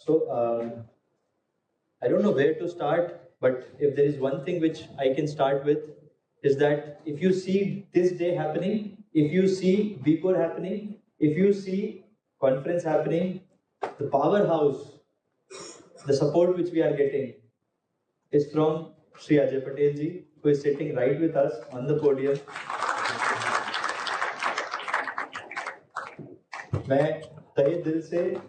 So I don't know where to start, but if there is one thing which I can start with, is that if you see this day happening, if you see VCOR happening, if you see conference happening, the powerhouse, the support which we are getting is from Sri Ajay Patel ji, who is sitting right with us on the podium. मैं तहे दिल से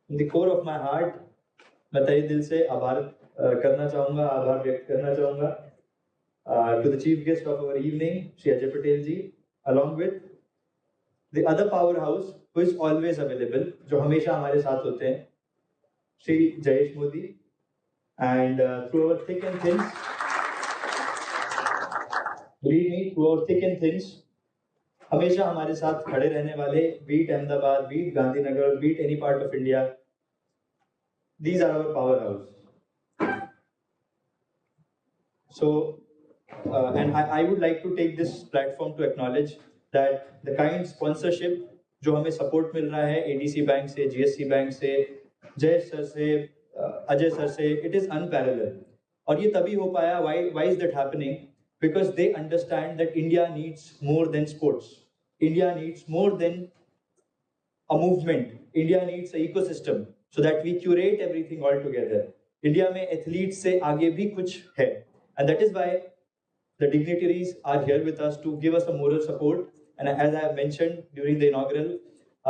in the core of my heart मैं तहे दिल से आभार करना चाहूँगा, आभार व्यक्त करना चाहूँगा to the chief guest of our evening, Shri Ajay Patel ji, along with the other powerhouse who is always available, जो हमेशा हमारे साथ होते हैं, Shri Jayesh Modi, and through our thick and thin, believe me, through our thick and thins, हमेशा हमारे साथ खड़े रहने वाले, beat Ahmedabad, beat Gandhinagar, beat any part of India, these are our powerhouse. So, and I would like to take this platform to acknowledge that the kind sponsorship जो हमें support मिल रहा है ADC बैंक से, GSC बैंक से, जय sir से, Ajay sir से, it is unparalleled. और ये तभी हो पाया, why is that happening? Because they understand that India needs more than sports. India needs more than a movement. India needs an ecosystem so that we curate everything all together. India में athletes से आगे भी कुछ है. And that is why the dignitaries are here with us to give us a moral support. And as I have mentioned during the inaugural,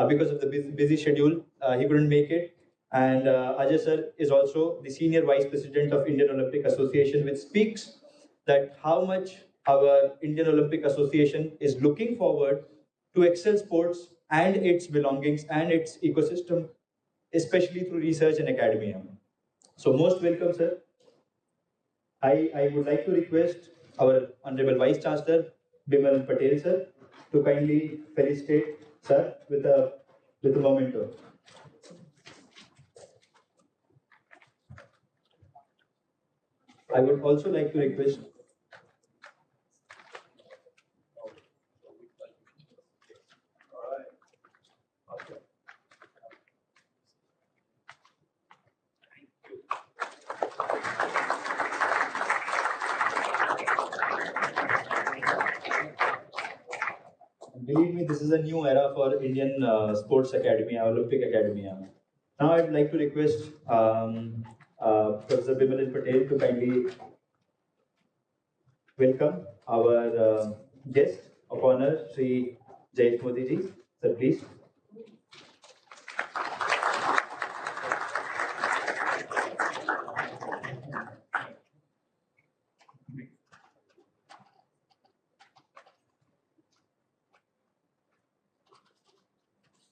because of the busy schedule, he couldn't make it. And Ajay sir is also the senior vice president of Indian Olympic Association, which speaks that how much our Indian Olympic Association is looking forward to excel sports and its belongings and its ecosystem, especially through research and academia. So most welcome, sir. I would like to request our Honorable Vice Chancellor, Bimal Patel, sir, to kindly felicitate sir with a memento. I would also like to request believe me, this is a new era for Indian Sports Academy, Olympic Academy. Now I'd like to request Professor Bimal Patel to kindly welcome our guest of honor, Sri Jayesh Modi ji. Sir, please.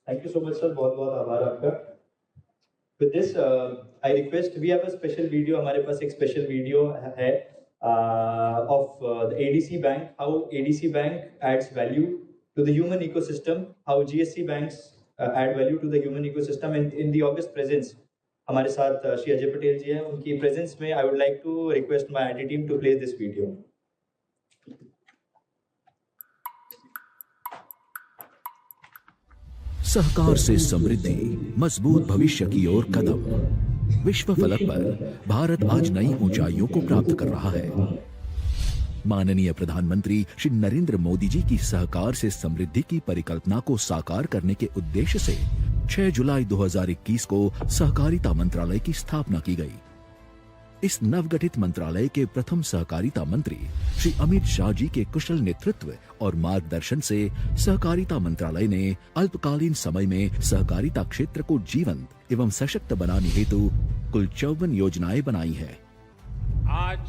Thank you so much, sir. बहुत आभार आपका. With this, I request, we have a special video, हमारे पास एक special video है of the ADC Bank, how ADC Bank adds value to the human ecosystem, how GSC banks add value to the human ecosystem. And in the August presence, हमारे साथ श्री अजय पटेल जी हैं, उनकी presence में I would like to request my IT team to play this video. सहकार से समृद्धि, मजबूत भविष्य की ओर कदम। विश्व फलक पर भारत आज नई ऊंचाइयों को प्राप्त कर रहा है। माननीय प्रधानमंत्री श्री नरेंद्र मोदी जी की सहकार से समृद्धि की परिकल्पना को साकार करने के उद्देश्य से 6 जुलाई 2021 को सहकारिता मंत्रालय की स्थापना की गई। इस नवगठित मंत्रालय के प्रथम सहकारिता मंत्री श्री अमित शाह जी के कुशल नेतृत्व और मार्गदर्शन से सहकारिता मंत्रालय ने अल्पकालीन समय में सहकारिता क्षेत्र को जीवंत एवं सशक्त बनाने हेतु कुल 54 योजनाएं बनाई है। आज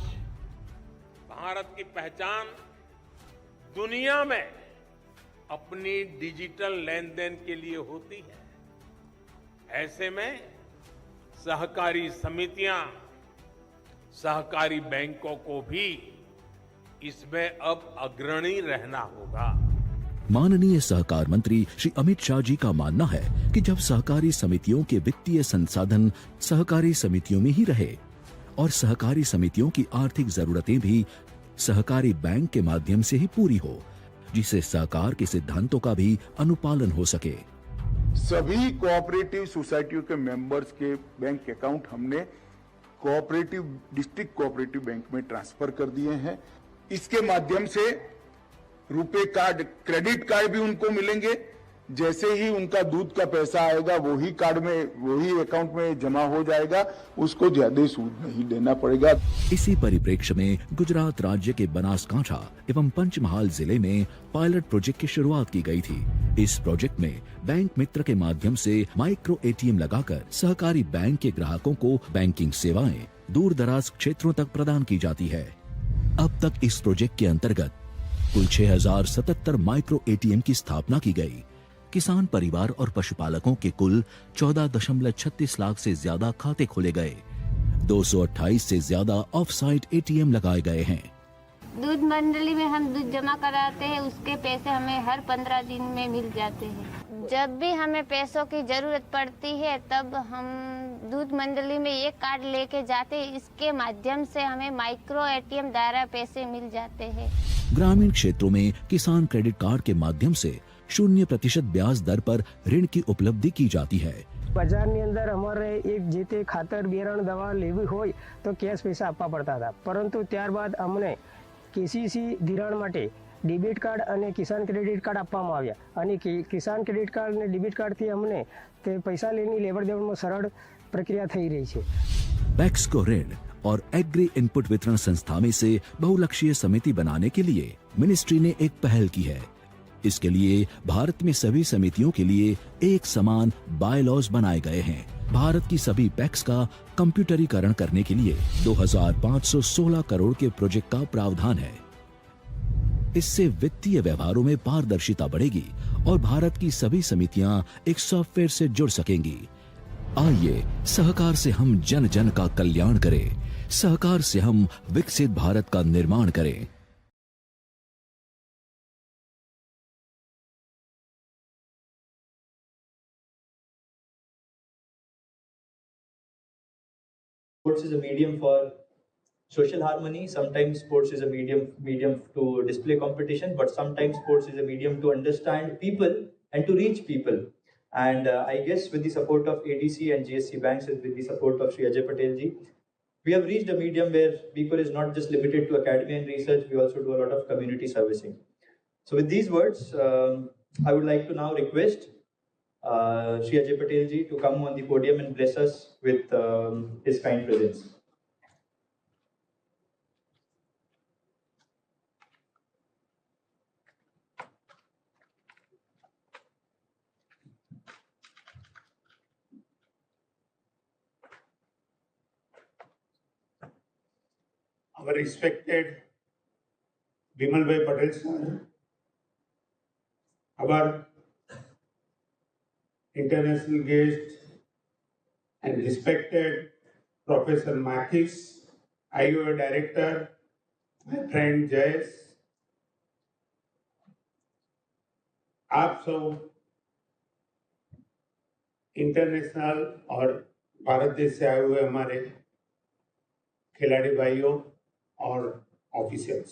भारत की पहचान दुनिया में अपनी डिजिटल लेन देन के लिए होती है। ऐसे में सहकारी समितियां, सहकारी बैंकों को भी इसमें अब अग्रणी रहना होगा। माननीय सहकार मंत्री श्री अमित शाह जी का मानना है कि जब सहकारी समितियों के वित्तीय संसाधन सहकारी समितियों में ही रहे और सहकारी समितियों की आर्थिक जरूरतें भी सहकारी बैंक के माध्यम से ही पूरी हो, जिससे सहकार के सिद्धांतों का भी अनुपालन हो सके। सभी कोऑपरेटिव सोसाइटियों के मेंबर्स के बैंक अकाउंट हमने कोऑपरेटिव डिस्ट्रिक्ट कोऑपरेटिव बैंक में ट्रांसफर कर दिए हैं। इसके माध्यम से रुपे कार्ड, क्रेडिट कार्ड भी उनको मिलेंगे। जैसे ही उनका दूध का पैसा आएगा वही कार्ड में, वही अकाउंट में जमा हो जाएगा, उसको ज्यादा सूद नहीं देना पड़ेगा। इसी परिप्रेक्ष्य में गुजरात राज्य के बनासकांठा एवं पंचमहाल जिले में पायलट प्रोजेक्ट की शुरुआत की गई थी। इस प्रोजेक्ट में बैंक मित्र के माध्यम से माइक्रो एटीएम लगाकर सहकारी बैंक के ग्राहकों को बैंकिंग सेवाएं दूर दराज क्षेत्रों तक प्रदान की जाती है। अब तक इस प्रोजेक्ट के अंतर्गत कुल 6077 माइक्रो एटीएम की स्थापना की गई। किसान परिवार और पशुपालकों के कुल 14.36 लाख से ज्यादा खाते खोले गए। 228 से ज्यादा ऑफ साइट एटीएम लगाए गए हैं। दूध मंडली में हम दूध जमा कराते हैं, उसके पैसे हमें हर 15 दिन में मिल जाते हैं। जब भी हमें पैसों की जरूरत पड़ती है तब हम दूध मंडली में ये कार्ड लेके जाते हैं। इसके माध्यम से हमें माइक्रो एटीएम द्वारा पैसे मिल जाते हैं। ग्रामीण क्षेत्रों में किसान क्रेडिट कार्ड के माध्यम से 0% ब्याज दर पर ऋण की उपलब्धि की जाती है। બજારની અંદર અમારે એક જે તે ખાતર બિયારણ દવા લેવી હોય તો કેશ પૈસા આપવા પડતા હતા, પરંતુ ત્યારબાદ અમને કેસીસી ધિરાણ માટે ડેબિટ કાર્ડ અને કિસાન ક્રેડિટ કાર્ડ આપવામાં આવ્યા અને કિસાન ક્રેડિટ કાર્ડ અને ડેબિટ કાર્ડથી અમને તે પૈસા લેની લેવડ દેવડમાં સરળ પ્રક્રિયા થઈ રહી છે। पैक्स को ऋण और एग्री इनपुट वितरण संस्था में से बहुलक्षीय समिति बनाने के लिए मिनिस्ट्री ने एक पहल की है। इसके लिए भारत में सभी समितियों के लिए एक समान बायलॉज बनाए गए हैं। भारत की सभी पैक्स का कंप्यूटरीकरण करने के लिए 2516 करोड़ के प्रोजेक्ट का प्रावधान है। इससे वित्तीय व्यवहारों में पारदर्शिता बढ़ेगी और भारत की सभी समितियां एक सॉफ्टवेयर से जुड़ सकेंगी। आइए सहकार से हम जन जन का कल्याण करें, सहकार से हम विकसित भारत का निर्माण करें। Sports is a medium for social harmony. Sometimes sports is a medium to display competition, but sometimes sports is a medium to understand people and to reach people. And I guess with the support of ADC and GSC banks and with the support of Shri Ajay Patel ji, we have reached a medium where Bicor is not just limited to academy and research, we also do a lot of community servicing. So with these words, I would like to now request Shri Ajay Patel ji to come on the podium and bless us with his kind presence. Our respected Bimal Bhai Patel sir, our international guest and respected Professor Mathis, IOA Director, my friend Jayesh, आप सब international और भारत देश से आए हुए हमारे खिलाड़ी भाइयों और ऑफिसर्स,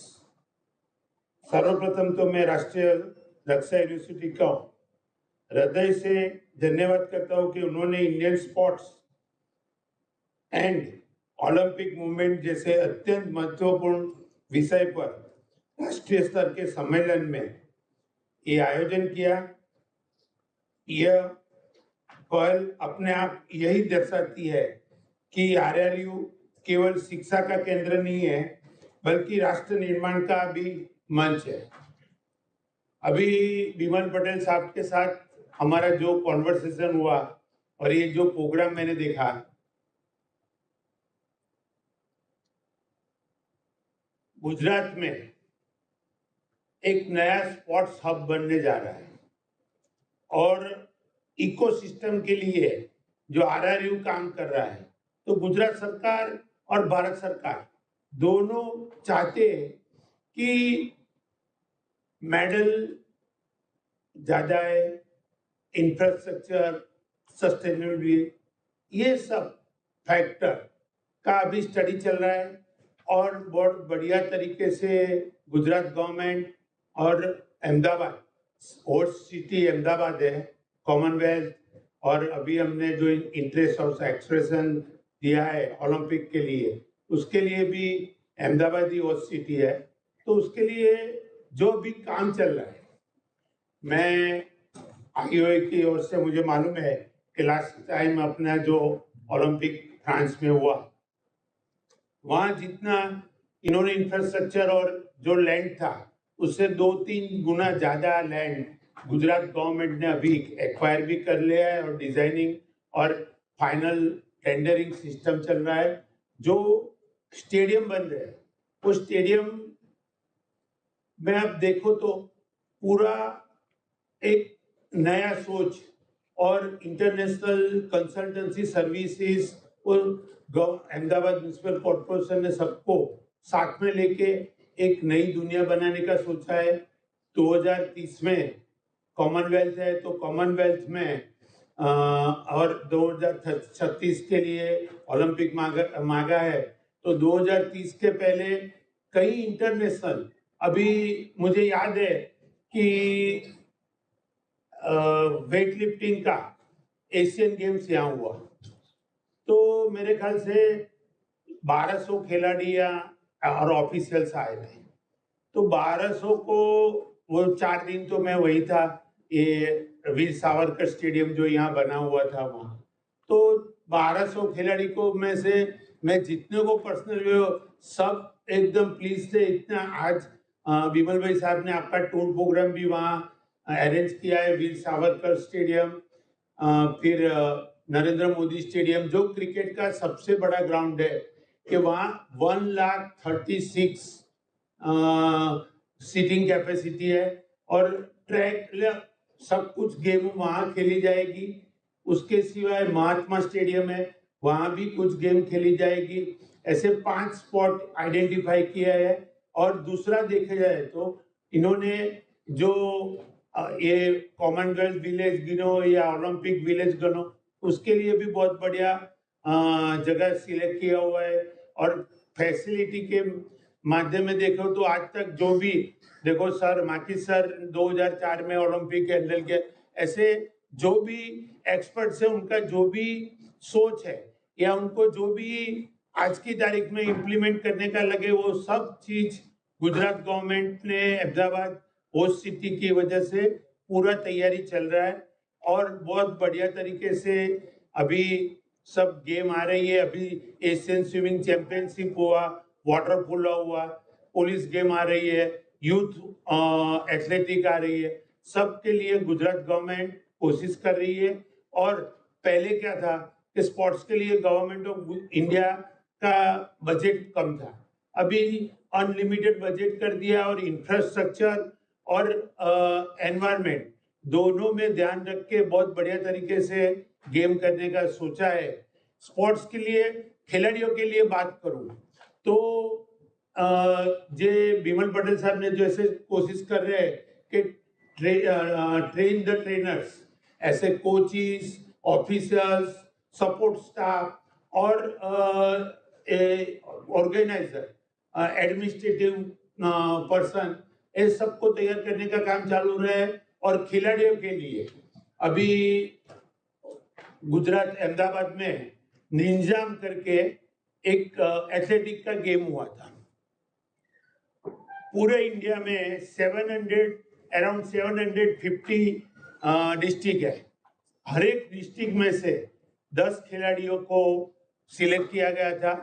सर्वप्रथम तो मैं राष्ट्रीय रक्षा यूनिवर्सिटी का हृदय से धन्यवाद करता हूं कि उन्होंने Indian sports and Olympic movement जैसे अत्यंत महत्वपूर्ण विषय पर राष्ट्रीय स्तर के सम्मेलन में ये आयोजन किया। यह पहल अपने आप यही दर्शाती है कि आरआरयू केवल शिक्षा का केंद्र नहीं है बल्कि राष्ट्र निर्माण का भी मंच है। अभी बिमल पटेल साहब के साथ हमारा जो कॉन्वर्सेशन हुआ और ये जो प्रोग्राम मैंने देखा, गुजरात में एक नया स्पोर्ट्स हब बनने जा रहा है और इकोसिस्टम के लिए जो आरआरयू काम कर रहा है, तो गुजरात सरकार और भारत सरकार दोनों चाहते हैं कि मेडल ज्यादा है, इंफ्रास्ट्रक्चर, सस्टेनेबिलिटी, ये सब फैक्टर का अभी स्टडी चल रहा है और बहुत बढ़िया तरीके से गुजरात गवर्नमेंट और अहमदाबाद, स्पोर्ट्स सिटी अहमदाबाद है, कॉमनवेल्थ, और अभी हमने जो इंटरेस्ट ऑफ एक्सप्रेशन दिया है ओलंपिक के लिए, उसके लिए भी अहमदाबाद ही होस्ट सिटी है। तो उसके लिए जो भी काम चल रहा है, मैं IOA की ओर से मुझे मालूम है कि लास्ट टाइम अपना जो ओलंपिक फ्रांस में हुआ, वहाँ जितना इन्होंने इंफ्रास्ट्रक्चर और जो लैंड था उससे 2-3 गुना ज्यादा लैंड गुजरात गवर्नमेंट ने अभी एक्वायर भी कर लिया है और डिजाइनिंग और फाइनल टेंडरिंग सिस्टम चल रहा है। जो स्टेडियम बन रहे हैं, वो स्टेडियम में आप देखो तो पूरा एक नया सोच और इंटरनेशनल कंसल्टेंसी सर्विसेज और अहमदाबाद म्युनिसिपल कॉर्पोरेशन ने सबको साथ में लेके एक नई दुनिया बनाने का सोचा है। 2030 में कॉमनवेल्थ है, तो कॉमनवेल्थ में और 2036 के लिए ओलंपिक मांगा है। तो 2030 के पहले कई इंटरनेशनल, अभी मुझे याद है कि वेट लिफ्टिंग का एशियन गेम्स यहाँ हुआ, तो मेरे ख्याल से 1200 खिलाड़ी और ऑफिशियल्स आए थे। तो 1200 को, वो 4 दिन तो मैं वही था, ये वीर सावरकर स्टेडियम जो यहाँ बना हुआ था वहाँ, तो 1200 खिलाड़ी को में से मैं जितने को पर्सनल सब एकदम प्लीज थे। इतना आज विमल भाई साहब ने आपका टूर प्रोग्राम भी वहाँ अरेंज किया है, वीर सावरकर स्टेडियम, फिर नरेंद्र मोदी स्टेडियम जो क्रिकेट का सबसे बड़ा ग्राउंड है, कि वहाँ 136 सीटिंग कैपेसिटी है और ट्रैक सब कुछ गेम वहाँ खेली जाएगी। उसके सिवाय महात्मा स्टेडियम है, वहाँ भी कुछ गेम खेली जाएगी। ऐसे 5 स्पॉट आइडेंटिफाई किया है। और दूसरा देखा जाए तो इन्होंने जो ये कॉमनवेल्थ विलेज गिनो या ओलंपिक विलेज गिनो, उसके लिए भी बहुत बढ़िया जगह सिलेक्ट किया हुआ है। और फैसिलिटी के माध्यम में देखो तो आज तक जो भी देखो सर माकी सर 2004 में ओलंपिक हैंडल किया, ऐसे जो भी एक्सपर्ट्स है उनका जो भी सोच है या उनको जो भी आज की तारीख में इम्प्लीमेंट करने का लगे, वो सब चीज गुजरात गवर्नमेंट ने अहमदाबाद होस्ट सिटी की वजह से पूरा तैयारी चल रहा है और बहुत बढ़िया तरीके से अभी सब गेम आ रही है। अभी एशियन स्विमिंग चैंपियनशिप हुआ, वाटर पोलो हुआ, पुलिस गेम आ रही है, यूथ एथलेटिक आ रही है। सबके लिए गुजरात गवर्नमेंट कोशिश कर रही है। और पहले क्या था कि स्पोर्ट्स के लिए गवर्नमेंट ऑफ इंडिया का बजट कम था, अभी अनलिमिटेड बजट कर दिया और इंफ्रास्ट्रक्चर और एनवायरनमेंट दोनों में ध्यान रख के बहुत बढ़िया तरीके से गेम करने का सोचा है। स्पोर्ट्स के लिए खिलाड़ियों के लिए बात करूं तो जे बिमल पटेल साहब ने जो ऐसे कोशिश कर रहे हैं कि ट्रेन द ट्रेनर्स, ऐसे कोचिज, ऑफिसर्स, सपोर्ट स्टाफ और ऑर्गेनाइजर, एडमिनिस्ट्रेटिव पर्सन, इस सबको तैयार करने का काम चालू रहा है। और खिलाड़ियों के लिए अभी गुजरात अहमदाबाद में निंजाम करके एक एथलेटिक का गेम हुआ था। पूरे इंडिया में 700 अराउंड 750 डिस्ट्रिक्ट है। हर एक डिस्ट्रिक्ट में से 10 खिलाड़ियों को सिलेक्ट किया गया था।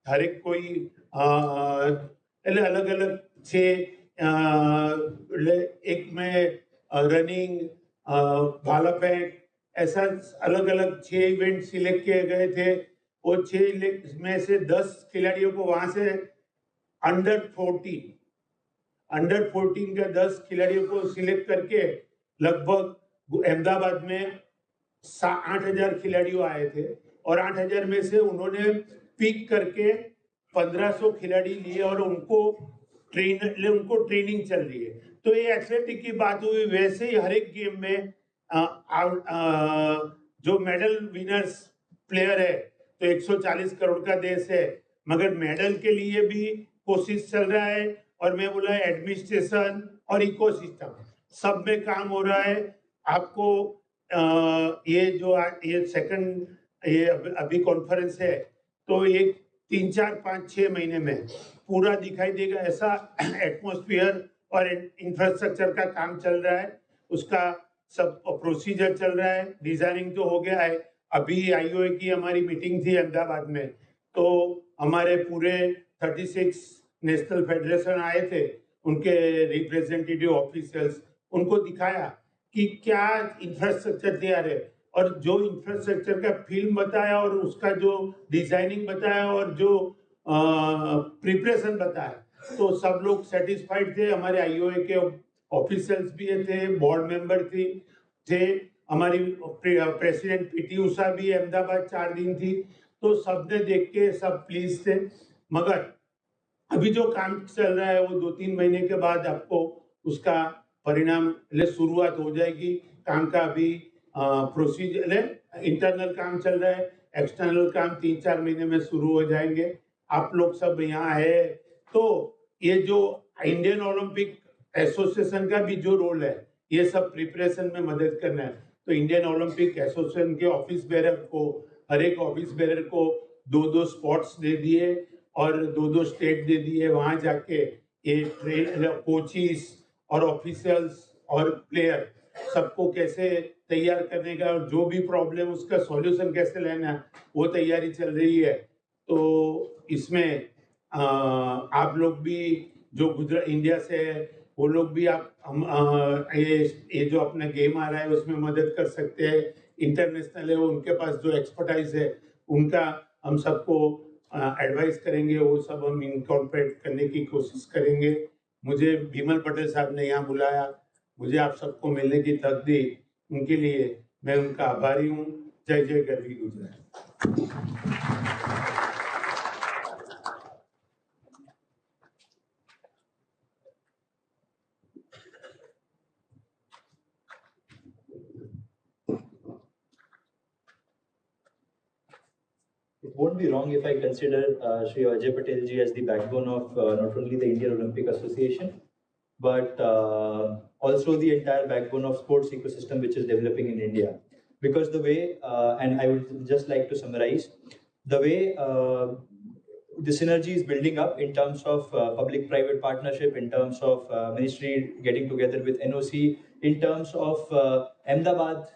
हर एक कोई अलग अलग 6 एक में रनिंग, भाला फेंक, ऐसा अलग अलग 6 इवेंट सिलेक्ट किए गए थे। वो 6 में से 10 खिलाड़ियों को वहां से अंडर 14 के 10 खिलाड़ियों को सिलेक्ट करके लगभग अहमदाबाद में 8,000 खिलाड़ियों आए थे और 8,000 में से उन्होंने पिक करके 1500 खिलाड़ी लिए और उनको ट्रेनिंग चल रही है। तो ये एथलेटिक की बात हुई। वैसे ही हर एक गेम में जो मेडल विनर्स प्लेयर है, तो 140 करोड़ का देश है, मगर मेडल के लिए भी कोशिश चल रहा है। और मैं बोला एडमिनिस्ट्रेशन और इकोसिस्टम, सब में काम हो रहा है। आपको ये सेकंड ये अभी कॉन्फ्रेंस है तो एक 3, 4, 5, 6 महीने में पूरा दिखाई देगा। ऐसा एटमॉस्फेयर और इंफ्रास्ट्रक्चर का काम चल रहा है, उसका सब प्रोसीजर चल रहा है, डिजाइनिंग तो हो गया है। अभी आईओए की हमारी मीटिंग थी अहमदाबाद में, तो हमारे पूरे 36 नेशनल फेडरेशन आए थे, उनके रिप्रेजेंटेटिव ऑफिशियल्स, उनको दिखाया कि क्या इंफ्रास्ट्रक्चर तैयार है, और जो इंफ्रास्ट्रक्चर का फिल्म बताया और उसका जो डिजाइनिंग बताया और जो प्रिपरेशन बताया, तो सब लोग सेटिस्फाइड थे। हमारे आईओए के ऑफिशियल्स भी थे, बोर्ड मेंबर थे, हमारी प्रेसिडेंट पीटी उषा भी अहमदाबाद 4 दिन थी, तो सबने देख के सब प्लीज थे। मगर अभी जो काम चल रहा है वो 2-3 महीने के बाद आपको उसका परिणाम शुरुआत हो जाएगी। काम का अभी प्रोसीजर इंटरनल काम चल रहा है, एक्सटर्नल काम 3-4 महीने में शुरू हो जाएंगे। आप लोग सब यहाँ है, तो ये जो इंडियन ओलंपिक एसोसिएशन का भी जो रोल है, ये सब प्रिपरेशन में मदद करना है। तो इंडियन ओलंपिक एसोसिएशन के ऑफिस बेरर को, हर एक ऑफिस बेरर को 2-2 स्पॉट्स दे दिए और 2-2 स्टेट दे दिए। वहां जाके ये कोचिस और ऑफिशियल्स और प्लेयर सबको कैसे तैयार करने का और जो भी प्रॉब्लम उसका सॉल्यूशन कैसे लेना है, वो तैयारी चल रही है। तो इसमें आप लोग भी जो गुजरात इंडिया से है, वो लोग भी आप ये जो अपना गेम आ रहा है उसमें मदद कर सकते हैं। इंटरनेशनल है, वो उनके पास जो एक्सपर्टाइज है उनका हम सबको एडवाइस करेंगे, वो सब हम इनकॉर्पोरेट करने की कोशिश करेंगे। मुझे बिमल पटेल साहब ने यहाँ बुलाया, मुझे आप सबको मिलने की तक दी, उनके लिए मैं उनका आभारी हूँ। जय जय Garvi Gujarat. It won't be wrong if I consider Shri Ajay Patel ji as the backbone of not only the Indian Olympic Association, but also the entire backbone of sports ecosystem which is developing in India. Because the way, and I would just like to summarize, the way the synergy is building up in terms of public-private partnership, in terms of ministry getting together with NOC, in terms of Ahmedabad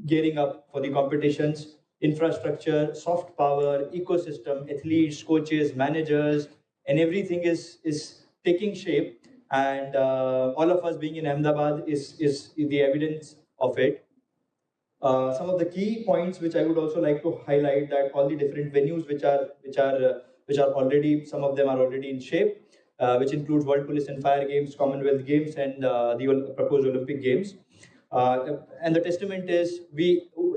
gearing up for the competitions, infrastructure, soft power, ecosystem, athletes, coaches, managers, and everything is taking shape. And all of us being in Ahmedabad is the evidence of it. Some of the key points which I would also like to highlight, that all the different venues which are already, some of them are already in shape, which includes World Police and Fire Games, Commonwealth Games, and the proposed Olympic Games. And the testament is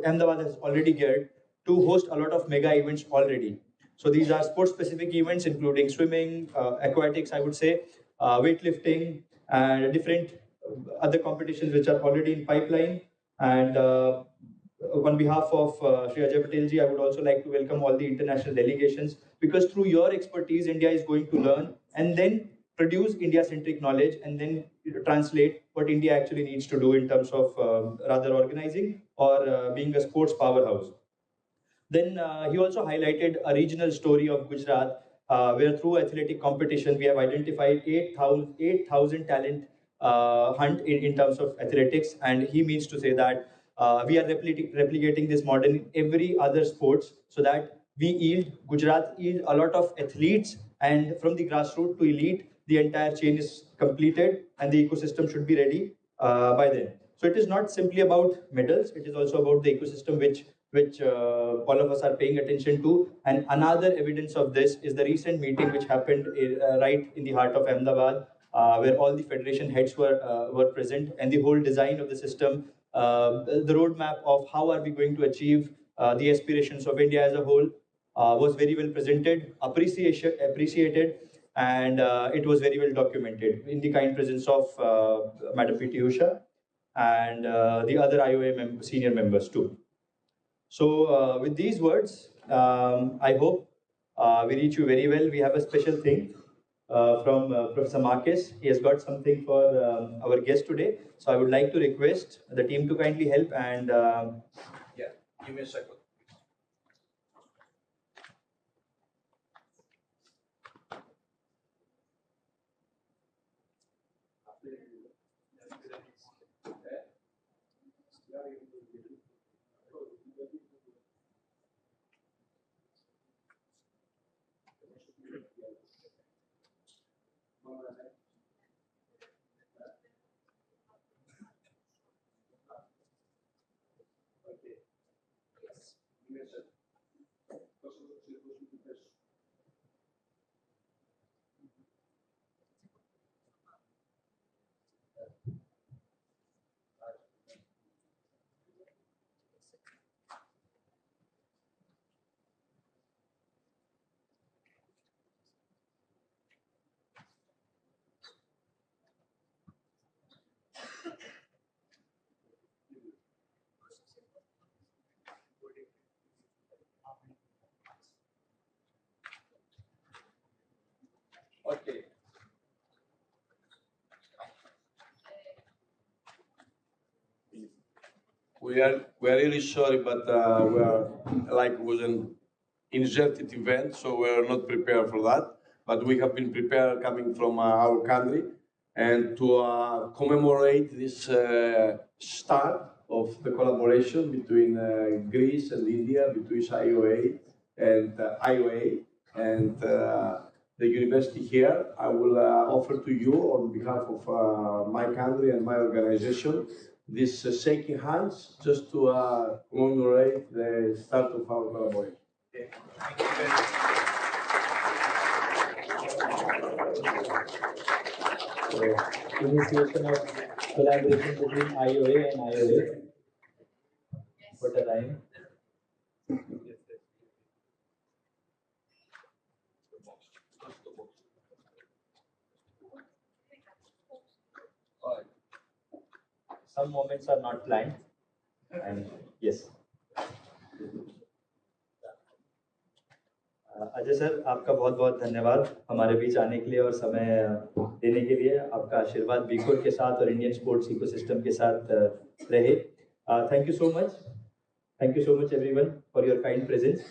Ahmedabad has already geared to host a lot of mega events already. So these are sports-specific events including swimming, aquatics, I would say, weightlifting, and different other competitions which are already in pipeline. And on behalf of Shri Ajay Patel ji, I would also like to welcome all the international delegations, because through your expertise, India is going to learn and then produce India-centric knowledge and then translate what India actually needs to do in terms of rather organizing or being a sports powerhouse. Then he also highlighted a regional story of Gujarat, where through athletic competition, we have identified 8,000 talent hunt in terms of athletics. And he means to say that we are replicating this model in every other sports, so that Gujarat yield a lot of athletes, and from the grassroots to elite, the entire chain is completed and the ecosystem should be ready by then. So it is not simply about medals, it is also about the ecosystem which all of us are paying attention to. And another evidence of this is the recent meeting which happened right in the heart of Ahmedabad, where all the federation heads were present, and the whole design of the system, the roadmap of how are we going to achieve the aspirations of India as a whole, was very well presented, appreciated, and it was very well documented in the kind presence of Madam P.T. Usha and the other IOA senior members too. So with these words, I hope we reach you very well. We have a special thing. from Professor Marcus. He has got something for our guest today. So I would like to request the team to kindly help and Yeah, give me a second. Okay. We are really sorry, but we are like it was an inserted event, so we are not prepared for that. But we have been prepared coming from our country, and to commemorate this start of the collaboration between Greece and India, between IOA and IOA and the university here, I will offer to you on behalf of my country and my organization this shaking hands just to commemorate the start of our collaboration. Okay. Thank you very much. initiation of collaboration between IOA and IOA. What a rhyme. Some moments are not planned, and yes. Ajay sir, आपका बहुत बहुत धन्यवाद हमारे बीच आने के लिए और समय देने के लिए। आपका आशीर्वाद बीकोर के साथ और इंडियन स्पोर्ट्स इकोसिस्टम के साथ रहे। Thank you so much everyone for your kind presence.